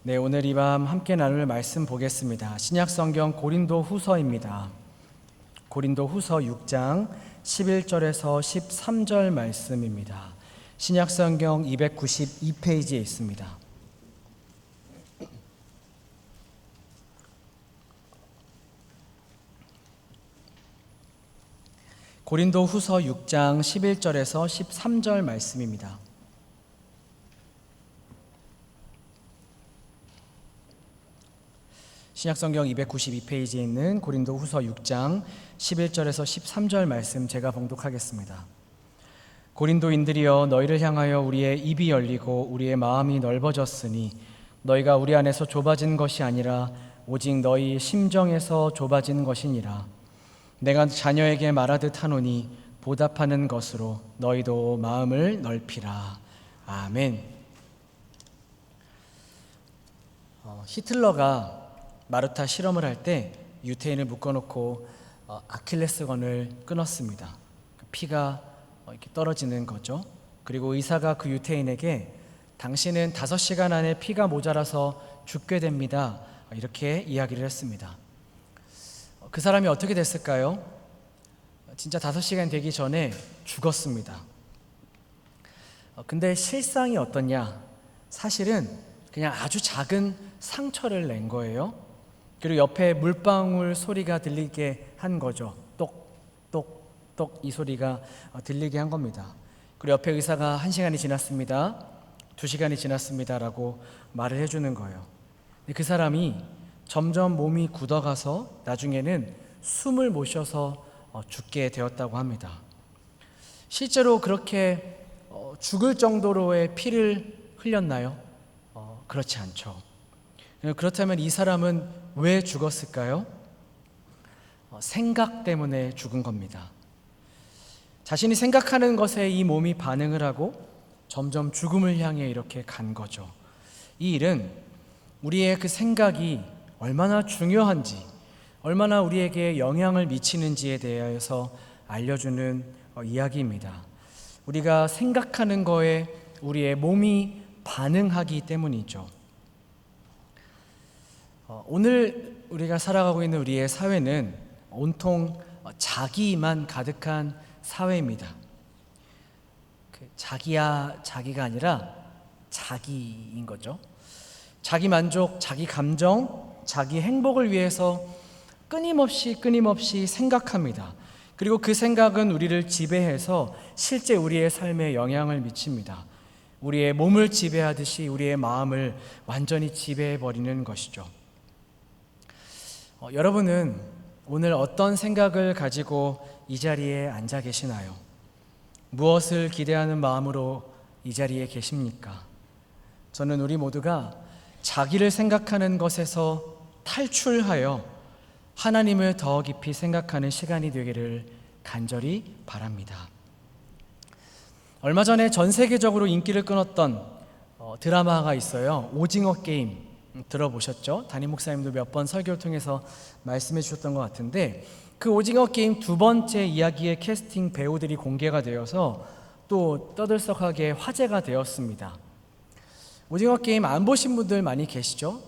네, 오늘 이 밤 함께 나눌 말씀 보겠습니다. 신약성경 고린도후서입니다. 고린도후서 6장 11절에서 13절 말씀입니다. 신약성경 292페이지에 있습니다. 고린도후서 6장 11절에서 13절 말씀입니다. 신약성경 292페이지에 있는 고린도후서 6장 11절에서 13절 말씀 제가 봉독하겠습니다. 고린도인들이여, 너희를 향하여 우리의 입이 열리고 우리의 마음이 넓어졌으니 너희가 우리 안에서 좁아진 것이 아니라 오직 너희 심정에서 좁아진 것이니라. 내가 자녀에게 말하듯 하노니 보답하는 것으로 너희도 마음을 넓히라. 아멘. 히틀러가 마르타 실험을 할 때 유태인을 묶어놓고 아킬레스건을 끊었습니다. 피가 이렇게 떨어지는 거죠. 그리고 의사가 그 유태인에게 당신은 5시간 안에 피가 모자라서 죽게 됩니다, 이렇게 이야기를 했습니다. 그 사람이 어떻게 됐을까요? 진짜 5시간 되기 전에 죽었습니다. 근데 실상이 어떠냐? 사실은 그냥 아주 작은 상처를 낸 거예요. 그리고 옆에 물방울 소리가 들리게 한 거죠. 똑똑똑 이 소리가 들리게 한 겁니다. 그리고 옆에 의사가 1시간이 지났습니다, 2시간이 지났습니다 라고 말을 해주는 거예요. 그 사람이 점점 몸이 굳어가서 나중에는 숨을 못 쉬어서 죽게 되었다고 합니다. 실제로 그렇게 죽을 정도로의 피를 흘렸나요? 그렇지 않죠. 그렇다면 이 사람은 왜 죽었을까요? 생각 때문에 죽은 겁니다. 자신이 생각하는 것에 이 몸이 반응을 하고 점점 죽음을 향해 이렇게 간 거죠. 이 일은 우리의 그 생각이 얼마나 중요한지, 얼마나 우리에게 영향을 미치는지에 대해서 알려주는 이야기입니다. 우리가 생각하는 거에 우리의 몸이 반응하기 때문이죠. 오늘 우리가 살아가고 있는 우리의 사회는 온통 자기만 가득한 사회입니다. 자기야 자기가 아니라 자기인 거죠. 자기 만족, 자기 감정, 자기 행복을 위해서 끊임없이 생각합니다. 그리고 그 생각은 우리를 지배해서 실제 우리의 삶에 영향을 미칩니다. 우리의 몸을 지배하듯이 우리의 마음을 완전히 지배해버리는 것이죠. 여러분은 오늘 어떤 생각을 가지고 이 자리에 앉아 계시나요? 무엇을 기대하는 마음으로 이 자리에 계십니까? 저는 우리 모두가 자기를 생각하는 것에서 탈출하여 하나님을 더 깊이 생각하는 시간이 되기를 간절히 바랍니다. 얼마 전에 전 세계적으로 인기를 끊었던 드라마가 있어요. 오징어 게임 들어보셨죠? 담임 목사님도 몇 번 설교를 통해서 말씀해 주셨던 것 같은데, 그 오징어 게임 2번째 이야기의 캐스팅 배우들이 공개가 되어서 또 떠들썩하게 화제가 되었습니다. 오징어 게임 안 보신 분들 많이 계시죠?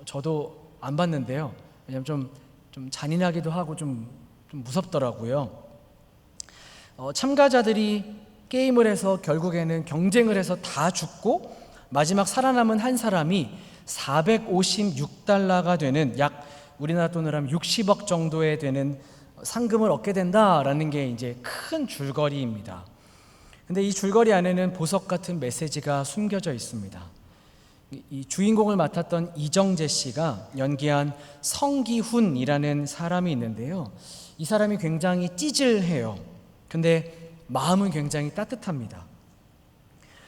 저도 안 봤는데요. 왜냐면 좀 잔인하기도 하고 좀 무섭더라고요. 참가자들이 게임을 해서 결국에는 경쟁을 해서 다 죽고 마지막 살아남은 한 사람이 456달러가 되는, 약 우리나라 돈으로 하면 60억 정도에 되는 상금을 얻게 된다라는 게 이제 큰 줄거리입니다. 근데 이 줄거리 안에는 보석 같은 메시지가 숨겨져 있습니다. 이 주인공을 맡았던 이정재 씨가 연기한 성기훈이라는 사람이 있는데요. 이 사람이 굉장히 찌질해요. 근데 마음은 굉장히 따뜻합니다.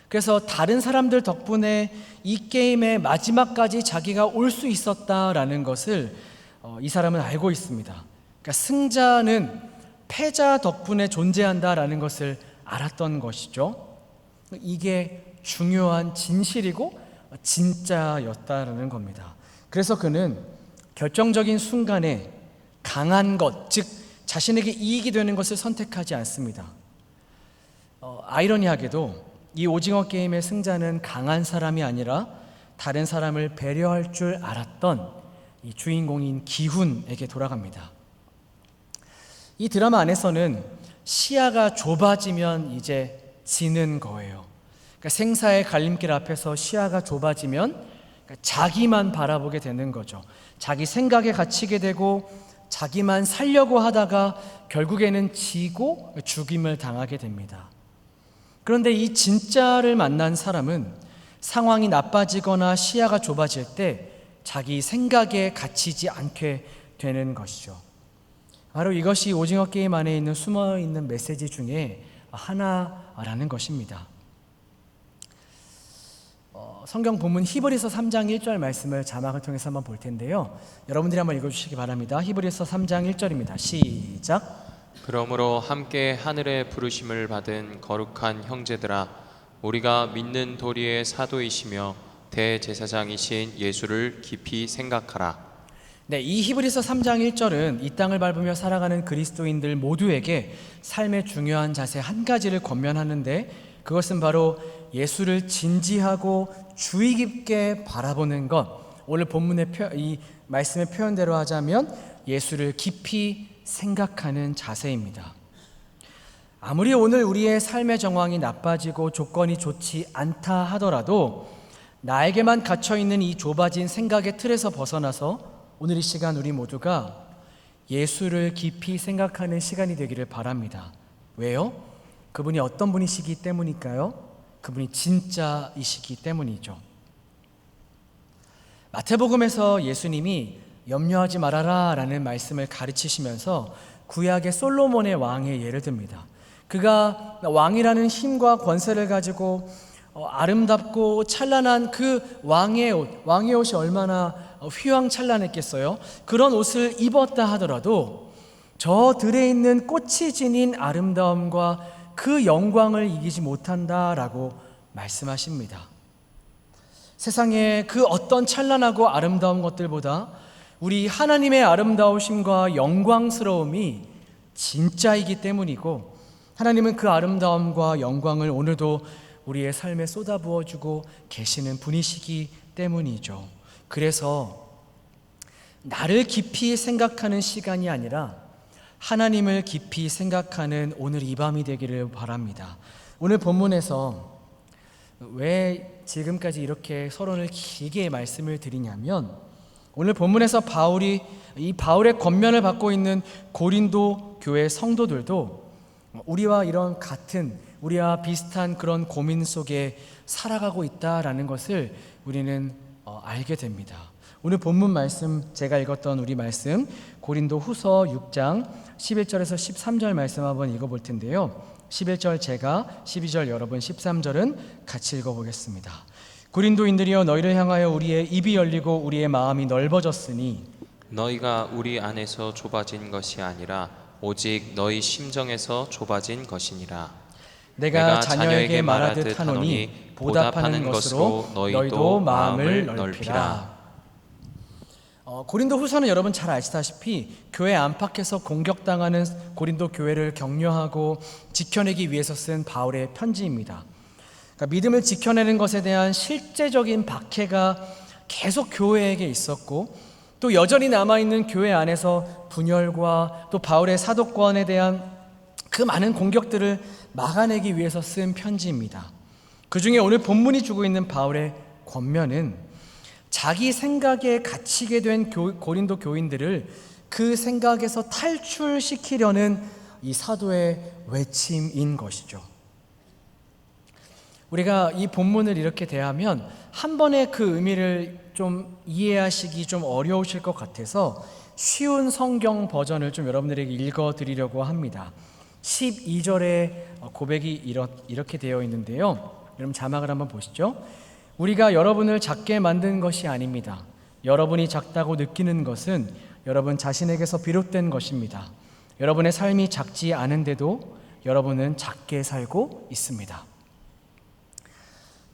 그래서 다른 사람들 덕분에 이 게임의 마지막까지 자기가 올 수 있었다라는 것을 이 사람은 알고 있습니다. 그러니까 승자는 패자 덕분에 존재한다라는 것을 알았던 것이죠. 이게 중요한 진실이고 진짜였다라는 겁니다. 그래서 그는 결정적인 순간에 강한 것, 즉 자신에게 이익이 되는 것을 선택하지 않습니다. 아이러니하게도 이 오징어 게임의 승자는 강한 사람이 아니라 다른 사람을 배려할 줄 알았던 이 주인공인 기훈에게 돌아갑니다. 이 드라마 안에서는 시야가 좁아지면 이제 지는 거예요. 그러니까 생사의 갈림길 앞에서 시야가 좁아지면 자기만 바라보게 되는 거죠. 자기 생각에 갇히게 되고 자기만 살려고 하다가 결국에는 지고 죽임을 당하게 됩니다. 그런데 이 진짜를 만난 사람은 상황이 나빠지거나 시야가 좁아질 때 자기 생각에 갇히지 않게 되는 것이죠. 바로 이것이 오징어 게임 안에 있는 숨어있는 메시지 중에 하나라는 것입니다. 성경 본문 히브리서 3장 1절 말씀을 자막을 통해서 한번 볼 텐데요. 여러분들이 한번 읽어주시기 바랍니다. 히브리서 3장 1절입니다. 시작. 그러므로 함께 하늘의 부르심을 받은 거룩한 형제들아, 우리가 믿는 도리의 사도이시며 대제사장이신 예수를 깊이 생각하라. 네, 이 히브리서 3장 1절은 이 땅을 밟으며 살아가는 그리스도인들 모두에게 삶의 중요한 자세 한 가지를 권면하는데, 그것은 바로 예수를 진지하고 주의 깊게 바라보는 것. 오늘 본문의 이 말씀의 표현대로 하자면 예수를 깊이 생각하는 자세입니다. 아무리 오늘 우리의 삶의 정황이 나빠지고 조건이 좋지 않다 하더라도 나에게만 갇혀있는 이 좁아진 생각의 틀에서 벗어나서 오늘 이 시간 우리 모두가 예수를 깊이 생각하는 시간이 되기를 바랍니다. 왜요? 그분이 어떤 분이시기 때문일까요? 그분이 진짜이시기 때문이죠. 마태복음에서 예수님이 염려하지 말아라 라는 말씀을 가르치시면서 구약의 솔로몬의 왕의 예를 듭니다. 그가 왕이라는 힘과 권세를 가지고 아름답고 찬란한 그 왕의 옷이 얼마나 휘황찬란했겠어요. 그런 옷을 입었다 하더라도 저 들에 있는 꽃이 지닌 아름다움과 그 영광을 이기지 못한다라고 말씀하십니다. 세상에 그 어떤 찬란하고 아름다운 것들보다 우리 하나님의 아름다우심과 영광스러움이 진짜이기 때문이고, 하나님은 그 아름다움과 영광을 오늘도 우리의 삶에 쏟아부어주고 계시는 분이시기 때문이죠. 그래서 나를 깊이 생각하는 시간이 아니라 하나님을 깊이 생각하는 오늘 이 밤이 되기를 바랍니다. 오늘 본문에서 왜 지금까지 이렇게 서론을 길게 말씀을 드리냐면, 오늘 본문에서 바울의 권면을 받고 있는 고린도 교회 성도들도 우리와 비슷한 그런 고민 속에 살아가고 있다라는 것을 우리는 알게 됩니다. 오늘 본문 말씀, 제가 읽었던 우리 말씀 고린도 후서 6장 11절에서 13절 말씀 한번 읽어볼 텐데요. 11절 제가, 12절 여러분, 13절은 같이 읽어보겠습니다. 고린도인들이여, 너희를 향하여 우리의 입이 열리고 우리의 마음이 넓어졌으니 너희가 우리 안에서 좁아진 것이 아니라 오직 너희 심정에서 좁아진 것이니라. 내가 자녀에게 말하듯 하노니 보답하는 것으로 너희도 마음을 넓히라. 고린도 후서는 여러분 잘 아시다시피 교회 안팎에서 공격당하는 고린도 교회를 격려하고 지켜내기 위해서 쓴 바울의 편지입니다. 그러니까 믿음을 지켜내는 것에 대한 실제적인 박해가 계속 교회에게 있었고, 또 여전히 남아있는 교회 안에서 분열과 또 바울의 사도권에 대한 그 많은 공격들을 막아내기 위해서 쓴 편지입니다. 그 중에 오늘 본문이 주고 있는 바울의 권면은 자기 생각에 갇히게 된 고린도 교인들을 그 생각에서 탈출시키려는 이 사도의 외침인 것이죠. 우리가 이 본문을 이렇게 대하면 한 번에 그 의미를 좀 이해하시기 좀 어려우실 것 같아서 쉬운 성경 버전을 좀 여러분들에게 읽어드리려고 합니다. 12절의 고백이 이렇게 되어 있는데요. 여러분 자막을 한번 보시죠. 우리가 여러분을 작게 만든 것이 아닙니다. 여러분이 작다고 느끼는 것은 여러분 자신에게서 비롯된 것입니다. 여러분의 삶이 작지 않은데도 여러분은 작게 살고 있습니다.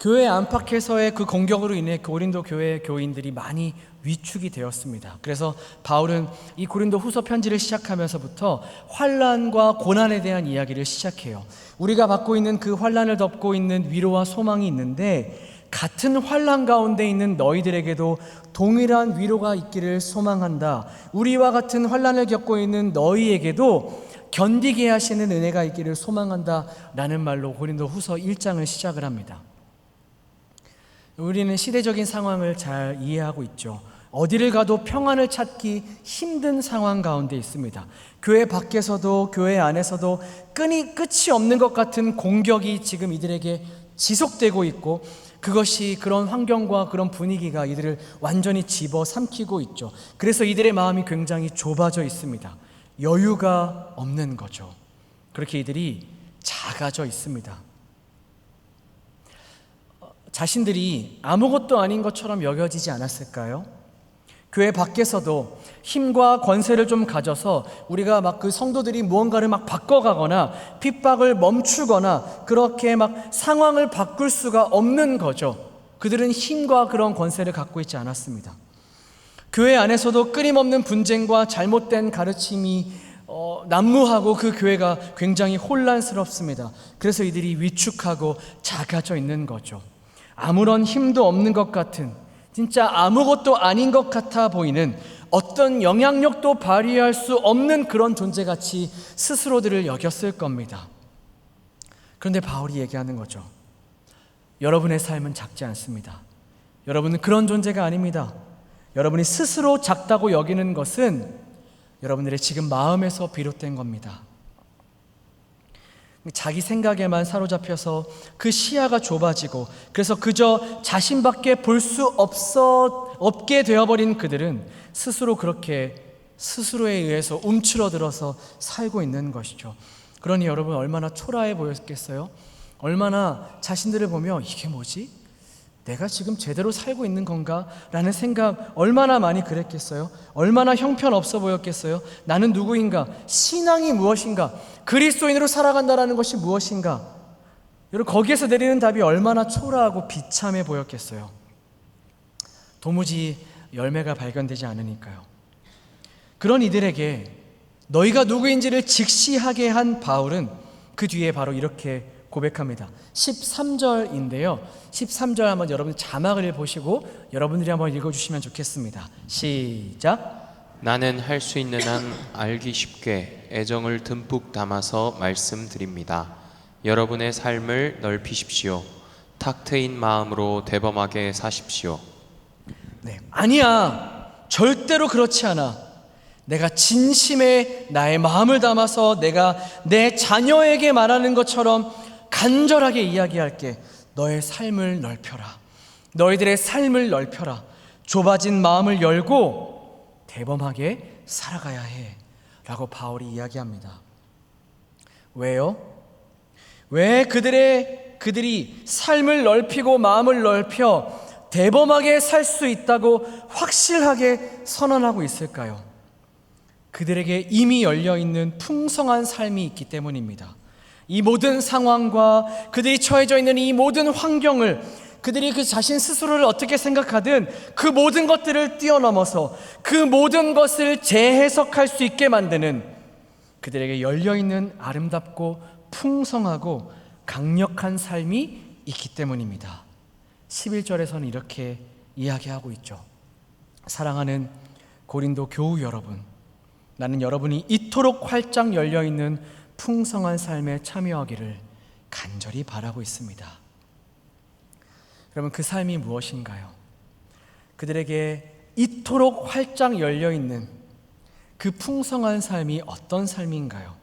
교회 안팎에서의 그 공격으로 인해 고린도 교회 교인들이 많이 위축이 되었습니다. 그래서 바울은 이 고린도 후서 편지를 시작하면서부터 환난과 고난에 대한 이야기를 시작해요. 우리가 받고 있는 그 환난을 덮고 있는 위로와 소망이 있는데 같은 환난 가운데 있는 너희들에게도 동일한 위로가 있기를 소망한다. 우리와 같은 환난을 겪고 있는 너희에게도 견디게 하시는 은혜가 있기를 소망한다 라는 말로 고린도후서 1장을 시작을 합니다. 우리는 시대적인 상황을 잘 이해하고 있죠. 어디를 가도 평안을 찾기 힘든 상황 가운데 있습니다. 교회 밖에서도 교회 안에서도 끝이 없는 것 같은 공격이 지금 이들에게 지속되고 있고, 그것이 그런 환경과 그런 분위기가 이들을 완전히 집어삼키고 있죠. 그래서 이들의 마음이 굉장히 좁아져 있습니다. 여유가 없는 거죠. 그렇게 이들이 작아져 있습니다. 자신들이 아무것도 아닌 것처럼 여겨지지 않았을까요? 교회 밖에서도 힘과 권세를 좀 가져서 우리가 막 그 성도들이 무언가를 막 바꿔가거나 핍박을 멈추거나 그렇게 막 상황을 바꿀 수가 없는 거죠. 그들은 힘과 그런 권세를 갖고 있지 않았습니다. 교회 안에서도 끊임없는 분쟁과 잘못된 가르침이 난무하고 그 교회가 굉장히 혼란스럽습니다. 그래서 이들이 위축하고 작아져 있는 거죠. 아무런 힘도 없는 것 같은, 진짜 아무것도 아닌 것 같아 보이는, 어떤 영향력도 발휘할 수 없는 그런 존재같이 스스로들을 여겼을 겁니다. 그런데 바울이 얘기하는 거죠. 여러분의 삶은 작지 않습니다. 여러분은 그런 존재가 아닙니다. 여러분이 스스로 작다고 여기는 것은 여러분들의 지금 마음에서 비롯된 겁니다. 자기 생각에만 사로잡혀서 그 시야가 좁아지고, 그래서 그저 자신밖에 볼 수 없게 되어버린 그들은 스스로 그렇게 스스로에 의해서 움츠러들어서 살고 있는 것이죠. 그러니 여러분, 얼마나 초라해 보였겠어요? 얼마나 자신들을 보며 이게 뭐지? 내가 지금 제대로 살고 있는 건가? 라는 생각 얼마나 많이 그랬겠어요? 얼마나 형편없어 보였겠어요? 나는 누구인가? 신앙이 무엇인가? 그리스도인으로 살아간다는 것이 무엇인가? 여러분, 거기에서 내리는 답이 얼마나 초라하고 비참해 보였겠어요? 도무지 열매가 발견되지 않으니까요. 그런 이들에게 너희가 누구인지를 직시하게 한 바울은 그 뒤에 바로 이렇게 고백합니다. 13절인데요. 13절 한번 여러분 자막을 보시고 여러분들이 한번 읽어주시면 좋겠습니다. 시작. 나는 할 수 있는 한 알기 쉽게 애정을 듬뿍 담아서 말씀드립니다. 여러분의 삶을 넓히십시오. 탁 트인 마음으로 대범하게 사십시오. 네, 아니야, 절대로 그렇지 않아. 내가 진심에 나의 마음을 담아서 내가 내 자녀에게 말하는 것처럼 간절하게 이야기할게. 너의 삶을 넓혀라. 너희들의 삶을 넓혀라. 좁아진 마음을 열고 대범하게 살아가야 해 라고 바울이 이야기합니다. 왜요? 왜 그들이 삶을 넓히고 마음을 넓혀 대범하게 살 수 있다고 확실하게 선언하고 있을까요? 그들에게 이미 열려있는 풍성한 삶이 있기 때문입니다. 이 모든 상황과 그들이 처해져 있는 이 모든 환경을, 그들이 그 자신 스스로를 어떻게 생각하든 그 모든 것들을 뛰어넘어서 그 모든 것을 재해석할 수 있게 만드는 그들에게 열려있는 아름답고 풍성하고 강력한 삶이 있기 때문입니다. 11절에서는 이렇게 이야기하고 있죠. 사랑하는 고린도 교우 여러분, 나는 여러분이 이토록 활짝 열려있는 풍성한 삶에 참여하기를 간절히 바라고 있습니다. 여러분, 그 삶이 무엇인가요? 그들에게 이토록 활짝 열려있는 그 풍성한 삶이 어떤 삶인가요?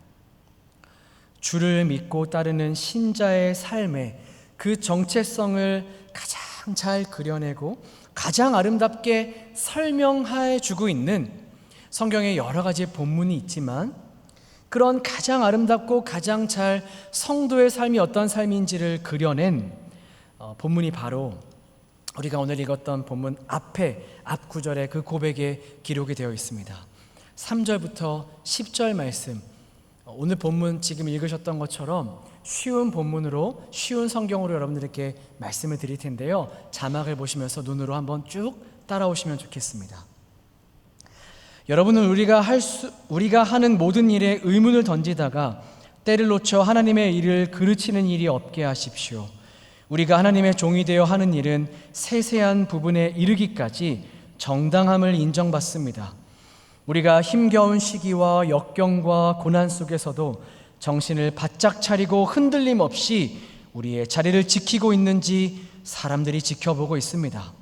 주를 믿고 따르는 신자의 삶의 그 정체성을 가장 잘 그려내고 가장 아름답게 설명해 주고 있는 성경에 여러 가지 본문이 있지만, 그런 가장 아름답고 가장 잘 성도의 삶이 어떤 삶인지를 그려낸 본문이 바로 우리가 오늘 읽었던 본문 앞 구절에 그 고백에 기록이 되어 있습니다. 3절부터 10절 말씀, 오늘 본문 지금 읽으셨던 것처럼 쉬운 본문으로, 쉬운 성경으로 여러분들에게 말씀을 드릴 텐데요. 자막을 보시면서 눈으로 한번 쭉 따라오시면 좋겠습니다. 여러분은 우리가 하는 모든 일에 의문을 던지다가 때를 놓쳐 하나님의 일을 그르치는 일이 없게 하십시오. 우리가 하나님의 종이 되어 하는 일은 세세한 부분에 이르기까지 정당함을 인정받습니다. 우리가 힘겨운 시기와 역경과 고난 속에서도 정신을 바짝 차리고 흔들림 없이 우리의 자리를 지키고 있는지 사람들이 지켜보고 있습니다.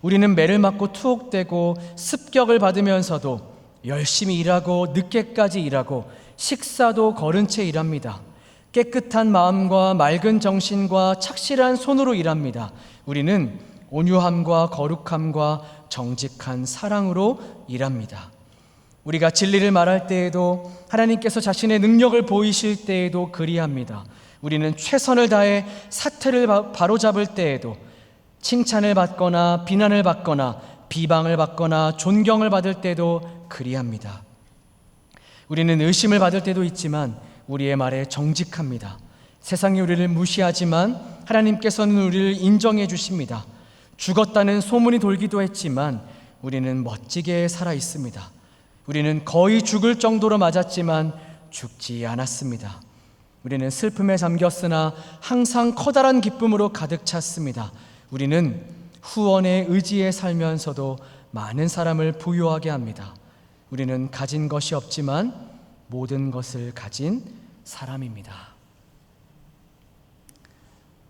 우리는 매를 맞고 투옥되고 습격을 받으면서도 열심히 일하고 늦게까지 일하고 식사도 거른 채 일합니다. 깨끗한 마음과 맑은 정신과 착실한 손으로 일합니다. 우리는 온유함과 거룩함과 정직한 사랑으로 일합니다. 우리가 진리를 말할 때에도 하나님께서 자신의 능력을 보이실 때에도 그리합니다. 우리는 최선을 다해 사태를 바로잡을 때에도 칭찬을 받거나 비난을 받거나 비방을 받거나 존경을 받을 때도 그리합니다. 우리는 의심을 받을 때도 있지만 우리의 말에 정직합니다. 세상이 우리를 무시하지만 하나님께서는 우리를 인정해 주십니다. 죽었다는 소문이 돌기도 했지만 우리는 멋지게 살아 있습니다. 우리는 거의 죽을 정도로 맞았지만 죽지 않았습니다. 우리는 슬픔에 잠겼으나 항상 커다란 기쁨으로 가득 찼습니다. 우리는 후원의 의지에 살면서도 많은 사람을 부유하게 합니다. 우리는 가진 것이 없지만 모든 것을 가진 사람입니다.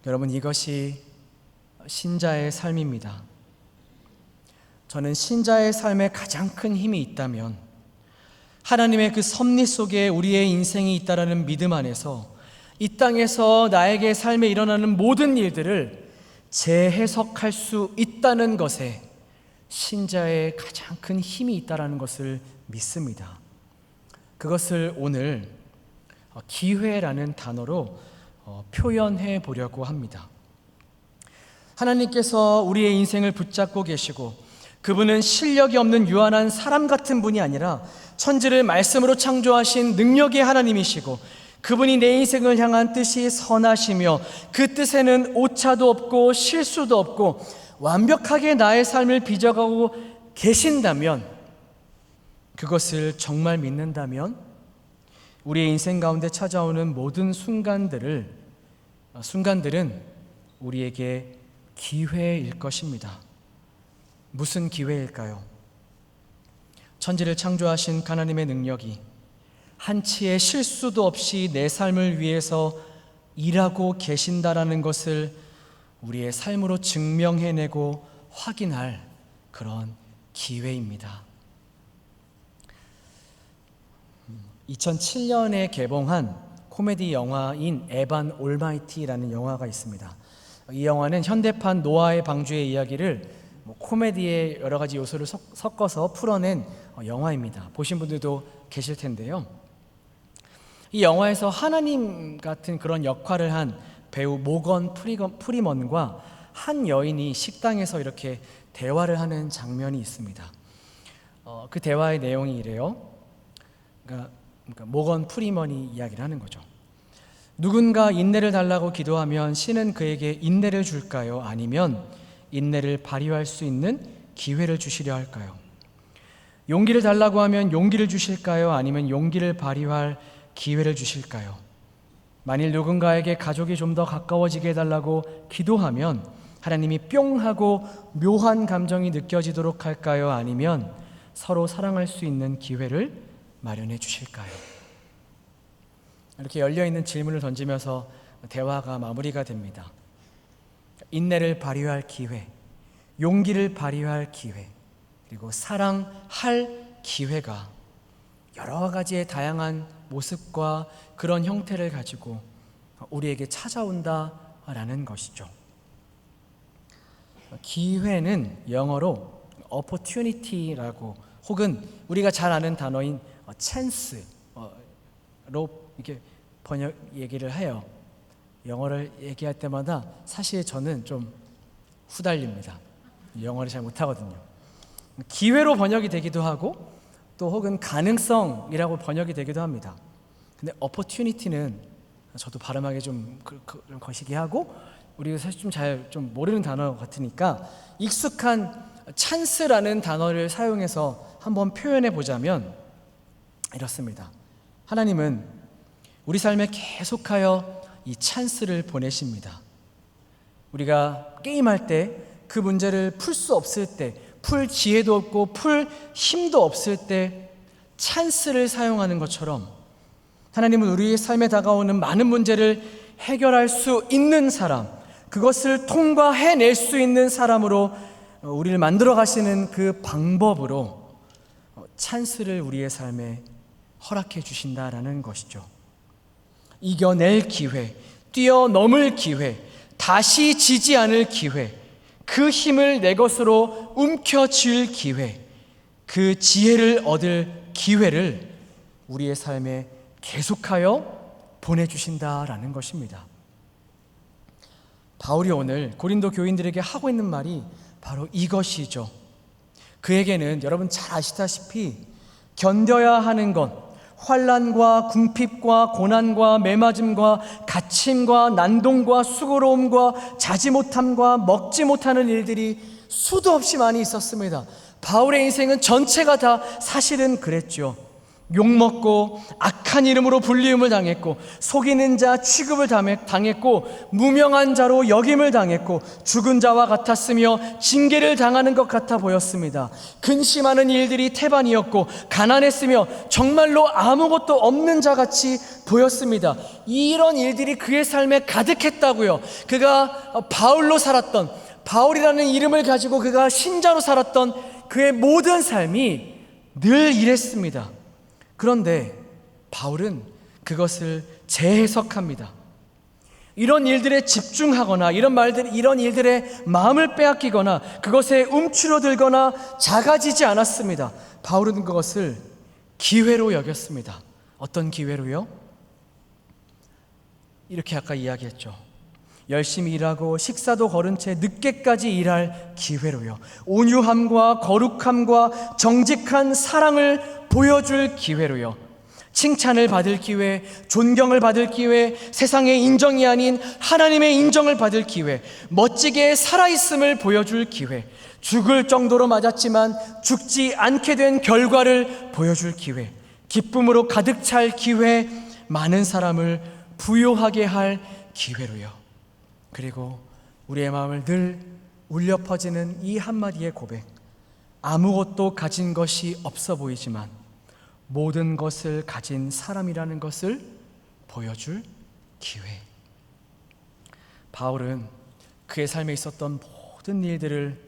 여러분, 이것이 신자의 삶입니다. 저는 신자의 삶에 가장 큰 힘이 있다면 하나님의 그 섭리 속에 우리의 인생이 있다라는 믿음 안에서 이 땅에서 나에게 삶에 일어나는 모든 일들을 재해석할 수 있다는 것에 신자의 가장 큰 힘이 있다라는 것을 믿습니다. 그것을 오늘 기회라는 단어로 표현해 보려고 합니다. 하나님께서 우리의 인생을 붙잡고 계시고 그분은 실력이 없는 유한한 사람 같은 분이 아니라 천지를 말씀으로 창조하신 능력의 하나님이시고 그분이 내 인생을 향한 뜻이 선하시며 그 뜻에는 오차도 없고 실수도 없고 완벽하게 나의 삶을 빚어가고 계신다면, 그것을 정말 믿는다면 우리의 인생 가운데 찾아오는 모든 순간들은 우리에게 기회일 것입니다. 무슨 기회일까요? 천지를 창조하신 하나님의 능력이 한치의 실수도 없이 내 삶을 위해서 일하고 계신다라는 것을 우리의 삶으로 증명해내고 확인할 그런 기회입니다. 2007년에 개봉한 코미디 영화인 에반 올마이티라는 영화가 있습니다. 이 영화는 현대판 노아의 방주의 이야기를 코미디의 여러 가지 요소를 섞어서 풀어낸 영화입니다. 보신 분들도 계실 텐데요. 이 영화에서 하나님 같은 그런 역할을 한 배우 모건 프리먼과 한 여인이 식당에서 이렇게 대화를 하는 장면이 있습니다. 그 대화의 내용이 이래요. 그러니까 모건 프리먼이 이야기를 하는 거죠. 누군가 인내를 달라고 기도하면 신은 그에게 인내를 줄까요? 아니면 인내를 발휘할 수 있는 기회를 주시려 할까요? 용기를 달라고 하면 용기를 주실까요? 아니면 용기를 발휘할 기회를 주실까요? 만일 누군가에게 가족이 좀 더 가까워지게 해달라고 기도하면 하나님이 뿅 하고 묘한 감정이 느껴지도록 할까요? 아니면 서로 사랑할 수 있는 기회를 마련해 주실까요? 이렇게 열려있는 질문을 던지면서 대화가 마무리가 됩니다. 인내를 발휘할 기회, 용기를 발휘할 기회, 그리고 사랑할 기회가 여러 가지의 다양한 모습과 그런 형태를 가지고 우리에게 찾아온다라는 것이죠. 기회는 영어로 opportunity라고, 혹은 우리가 잘 아는 단어인 chance로 이렇게 번역 얘기를 해요. 영어를 얘기할 때마다 사실 저는 좀 후달립니다. 영어를 잘 못하거든요. 기회로 번역이 되기도 하고 또 혹은 가능성이라고 번역이 되기도 합니다. 근데 opportunity는 저도 발음하기 좀 거시기 하고 우리가 사실 좀 잘 모르는 단어 같으니까 익숙한 찬스라는 단어를 사용해서 한번 표현해 보자면 이렇습니다. 하나님은 우리 삶에 계속하여 이 찬스를 보내십니다. 우리가 게임할 때 그 문제를 풀 수 없을 때, 풀 지혜도 없고 풀 힘도 없을 때 찬스를 사용하는 것처럼 하나님은 우리의 삶에 다가오는 많은 문제를 해결할 수 있는 사람, 그것을 통과해낼 수 있는 사람으로 우리를 만들어 가시는 그 방법으로 찬스를 우리의 삶에 허락해 주신다라는 것이죠. 이겨낼 기회, 뛰어넘을 기회, 다시 지지 않을 기회, 그 힘을 내 것으로 움켜쥘 기회, 그 지혜를 얻을 기회를 우리의 삶에 계속하여 보내주신다라는 것입니다. 바울이 오늘 고린도 교인들에게 하고 있는 말이 바로 이것이죠. 그에게는 여러분 잘 아시다시피 견뎌야 하는 것, 환난과 궁핍과 고난과 매맞음과 갇힘과 난동과 수고로움과 자지 못함과 먹지 못하는 일들이 수도 없이 많이 있었습니다. 바울의 인생은 전체가 다 사실은 그랬죠. 욕먹고 악한 이름으로 불리움을 당했고 속이는 자 취급을 당했고 무명한 자로 역임을 당했고 죽은 자와 같았으며 징계를 당하는 것 같아 보였습니다. 근심하는 일들이 태반이었고 가난했으며 정말로 아무것도 없는 자같이 보였습니다. 이런 일들이 그의 삶에 가득했다고요. 그가 바울로 살았던, 바울이라는 이름을 가지고 그가 신자로 살았던 그의 모든 삶이 늘 이랬습니다. 그런데 바울은 그것을 재해석합니다. 이런 일들에 집중하거나 이런 일들에 마음을 빼앗기거나 그것에 움츠러들거나 작아지지 않았습니다. 바울은 그것을 기회로 여겼습니다. 어떤 기회로요? 이렇게 아까 이야기했죠. 열심히 일하고 식사도 거른 채 늦게까지 일할 기회로요. 온유함과 거룩함과 정직한 사랑을 보여줄 기회로요. 칭찬을 받을 기회, 존경을 받을 기회, 세상의 인정이 아닌 하나님의 인정을 받을 기회, 멋지게 살아있음을 보여줄 기회, 죽을 정도로 맞았지만 죽지 않게 된 결과를 보여줄 기회, 기쁨으로 가득 찰 기회, 많은 사람을 부요하게 할 기회로요. 그리고 우리의 마음을 늘 울려 퍼지는 이 한마디의 고백, 아무것도 가진 것이 없어 보이지만 모든 것을 가진 사람이라는 것을 보여줄 기회. 바울은 그의 삶에 있었던 모든 일들을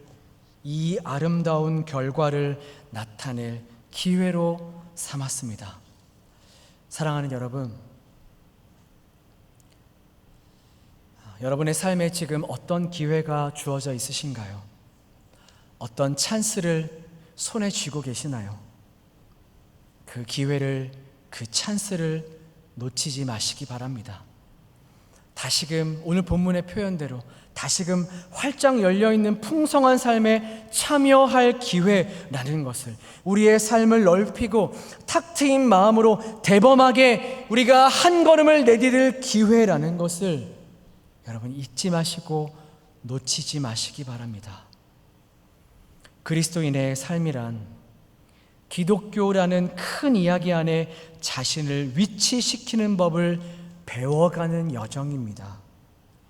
이 아름다운 결과를 나타낼 기회로 삼았습니다. 사랑하는 여러분, 여러분의 삶에 지금 어떤 기회가 주어져 있으신가요? 어떤 찬스를 손에 쥐고 계시나요? 그 기회를, 그 찬스를 놓치지 마시기 바랍니다. 다시금 오늘 본문의 표현대로 다시금 활짝 열려있는 풍성한 삶에 참여할 기회라는 것을, 우리의 삶을 넓히고 탁 트인 마음으로 대범하게 우리가 한 걸음을 내디딜 기회라는 것을 여러분 잊지 마시고 놓치지 마시기 바랍니다. 그리스도인의 삶이란 기독교라는 큰 이야기 안에 자신을 위치시키는 법을 배워가는 여정입니다.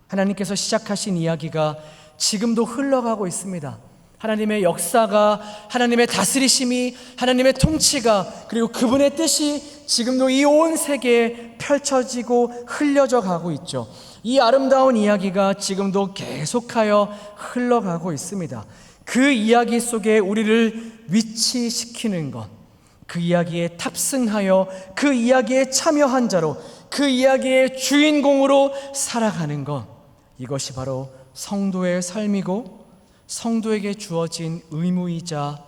하나님께서 시작하신 이야기가 지금도 흘러가고 있습니다. 하나님의 역사가, 하나님의 다스리심이, 하나님의 통치가, 그리고 그분의 뜻이 지금도 이 온 세계에 펼쳐지고 흘려져 가고 있죠. 이 아름다운 이야기가 지금도 계속하여 흘러가고 있습니다. 그 이야기 속에 우리를 위치시키는 것, 그 이야기에 탑승하여 그 이야기에 참여한 자로, 그 이야기의 주인공으로 살아가는 것, 이것이 바로 성도의 삶이고 성도에게 주어진 의무이자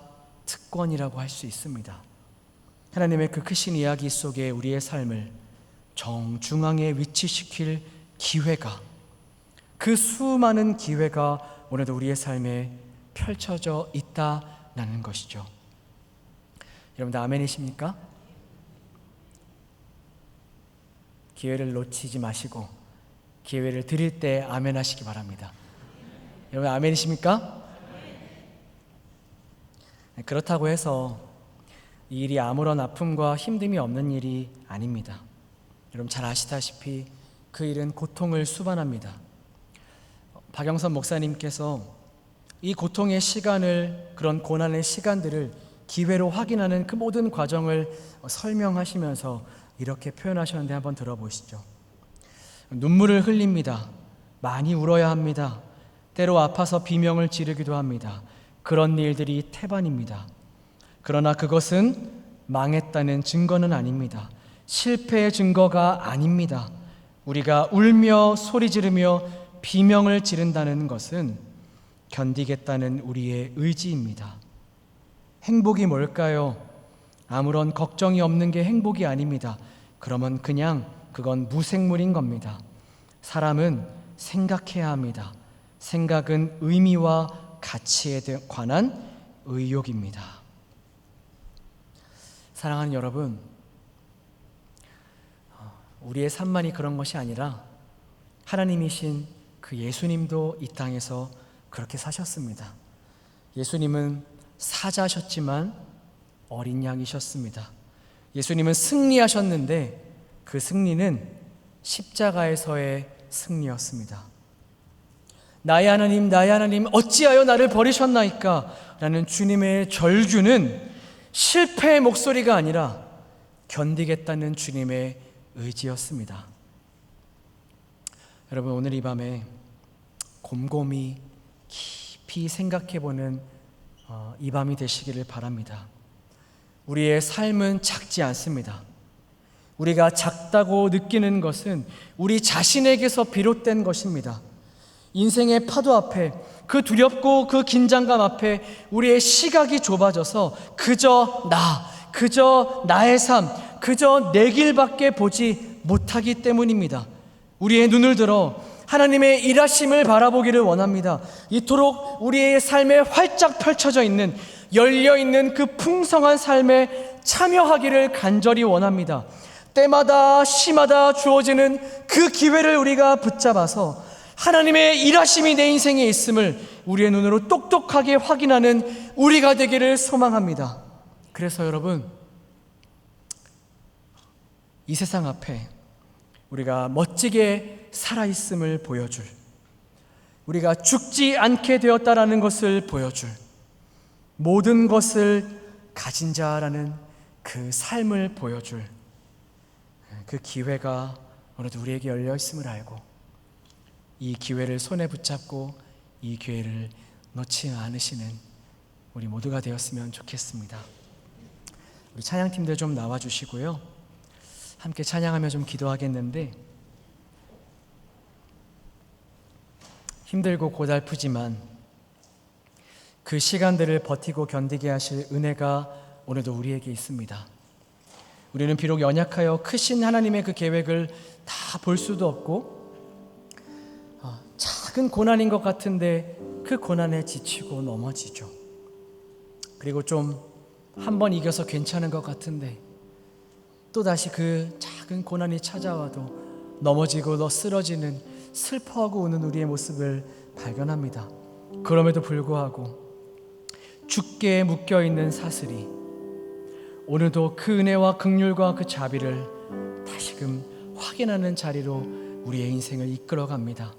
특권이라고 할 수 있습니다. 하나님의 그 크신 이야기 속에 우리의 삶을 정중앙에 위치시킬 기회가, 그 수많은 기회가 오늘도 우리의 삶에 펼쳐져 있다는 것이죠. 여러분들 아멘이십니까? 기회를 놓치지 마시고 기회를 드릴 때 아멘 하시기 바랍니다. 여러분 아멘이십니까? 그렇다고 해서 이 일이 아무런 아픔과 힘듦이 없는 일이 아닙니다. 여러분 잘 아시다시피 그 일은 고통을 수반합니다. 박영선 목사님께서 이 고통의 시간을, 그런 고난의 시간들을 기회로 확인하는 그 모든 과정을 설명하시면서 이렇게 표현하셨는데 한번 들어보시죠. 눈물을 흘립니다. 많이 울어야 합니다. 때로 아파서 비명을 지르기도 합니다. 그런 일들이 태반입니다. 그러나 그것은 망했다는 증거는 아닙니다. 실패의 증거가 아닙니다. 우리가 울며 소리 지르며 비명을 지른다는 것은 견디겠다는 우리의 의지입니다. 행복이 뭘까요? 아무런 걱정이 없는 게 행복이 아닙니다. 그러면 그냥 그건 무생물인 겁니다. 사람은 생각해야 합니다. 생각은 의미와 가치에 관한 의욕입니다. 사랑하는 여러분, 우리의 삶만이 그런 것이 아니라 하나님이신 그 예수님도 이 땅에서 그렇게 사셨습니다. 예수님은 사자셨지만 어린 양이셨습니다. 예수님은 승리하셨는데 그 승리는 십자가에서의 승리였습니다. 나의 하나님 어찌하여 나를 버리셨나이까? 라는 주님의 절규는 실패의 목소리가 아니라 견디겠다는 주님의 의지였습니다. 여러분, 오늘 이 밤에 곰곰이 깊이 생각해보는 이 밤이 되시기를 바랍니다. 우리의 삶은 작지 않습니다. 우리가 작다고 느끼는 것은 우리 자신에게서 비롯된 것입니다. 인생의 파도 앞에, 그 두렵고 그 긴장감 앞에 우리의 시각이 좁아져서 그저 나의 삶, 그저 내 길밖에 보지 못하기 때문입니다. 우리의 눈을 들어 하나님의 일하심을 바라보기를 원합니다. 이토록 우리의 삶에 활짝 펼쳐져 있는, 열려있는 그 풍성한 삶에 참여하기를 간절히 원합니다. 때마다 시마다 주어지는 그 기회를 우리가 붙잡아서 하나님의 일하심이 내 인생에 있음을 우리의 눈으로 똑똑하게 확인하는 우리가 되기를 소망합니다. 그래서 여러분, 이 세상 앞에 우리가 멋지게 살아있음을 보여줄, 우리가 죽지 않게 되었다라는 것을 보여줄, 모든 것을 가진 자라는 그 삶을 보여줄 그 기회가 오늘도 우리에게 열려 있음을 알고 이 기회를 손에 붙잡고 이 기회를 놓지 않으시는 우리 모두가 되었으면 좋겠습니다. 우리 찬양팀들 좀 나와주시고요. 함께 찬양하며 좀 기도하겠는데, 힘들고 고달프지만 그 시간들을 버티고 견디게 하실 은혜가 오늘도 우리에게 있습니다. 우리는 비록 연약하여 크신 하나님의 그 계획을 다 볼 수도 없고 작은 고난인 것 같은데 그 고난에 지치고 넘어지죠. 그리고 좀 한번 이겨서 괜찮은 것 같은데 또다시 그 작은 고난이 찾아와도 넘어지고 쓰러지는, 슬퍼하고 우는 우리의 모습을 발견합니다. 그럼에도 불구하고 죽게 묶여있는 사슬이 오늘도 그 은혜와 긍휼과 그 자비를 다시금 확인하는 자리로 우리의 인생을 이끌어갑니다.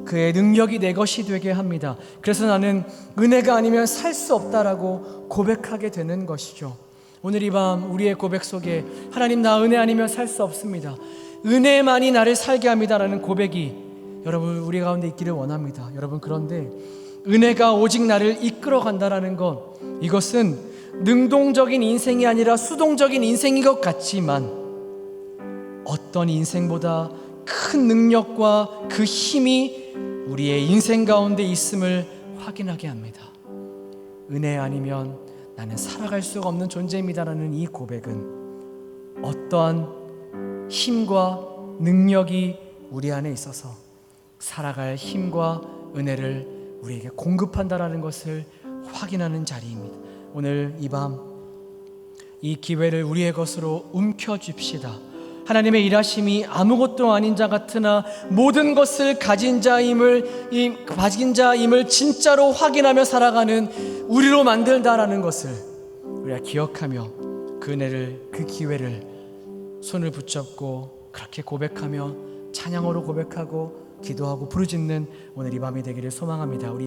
그의 능력이 내 것이 되게 합니다. 그래서 나는 은혜가 아니면 살 수 없다라고 고백하게 되는 것이죠. 오늘 이 밤 우리의 고백 속에 하나님, 나 은혜 아니면 살 수 없습니다, 은혜만이 나를 살게 합니다라는 고백이 여러분 우리 가운데 있기를 원합니다. 여러분, 그런데 은혜가 오직 나를 이끌어 간다라는 것, 이것은 능동적인 인생이 아니라 수동적인 인생인 것 같지만 어떤 인생보다 큰 능력과 그 힘이 우리의 인생 가운데 있음을 확인하게 합니다. 은혜 아니면 나는 살아갈 수가 없는 존재입니다라는 이 고백은 어떠한 힘과 능력이 우리 안에 있어서 살아갈 힘과 은혜를 우리에게 공급한다라는 것을 확인하는 자리입니다. 오늘 이 밤 이 기회를 우리의 것으로 움켜쥡시다. 하나님의 일하심이 아무것도 아닌 자 같으나 모든 것을 가진 자임을 진짜로 확인하며 살아가는 우리로 만들다라는 것을 우리가 기억하며 그 은혜를, 그 기회를 손을 붙잡고 그렇게 고백하며 찬양으로 고백하고 기도하고 부르짖는 오늘 이 밤이 되기를 소망합니다. 우리